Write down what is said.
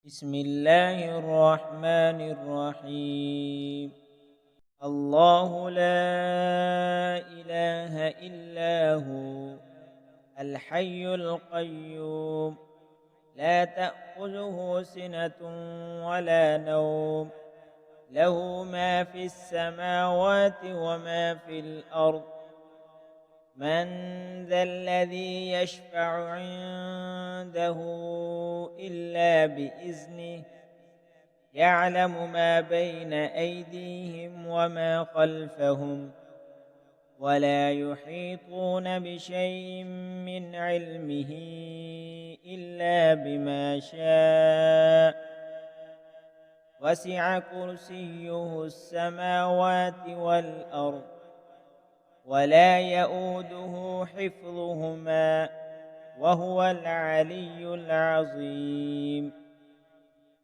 بسم الله الرحمن الرحيم. الله لا إله إلا هو الحي القيوم، لا تأخذه سنة ولا نوم، له ما في السماوات وما في الأرض. من ذا الذي يشفع عنده إلا بإذنه، يعلم ما بين أيديهم وما خلفهم، ولا يحيطون بشيء من علمه إلا بما شاء. وسع كرسيه السماوات والأرض، ولا يئوده حفظهما، وهو العلي العظيم.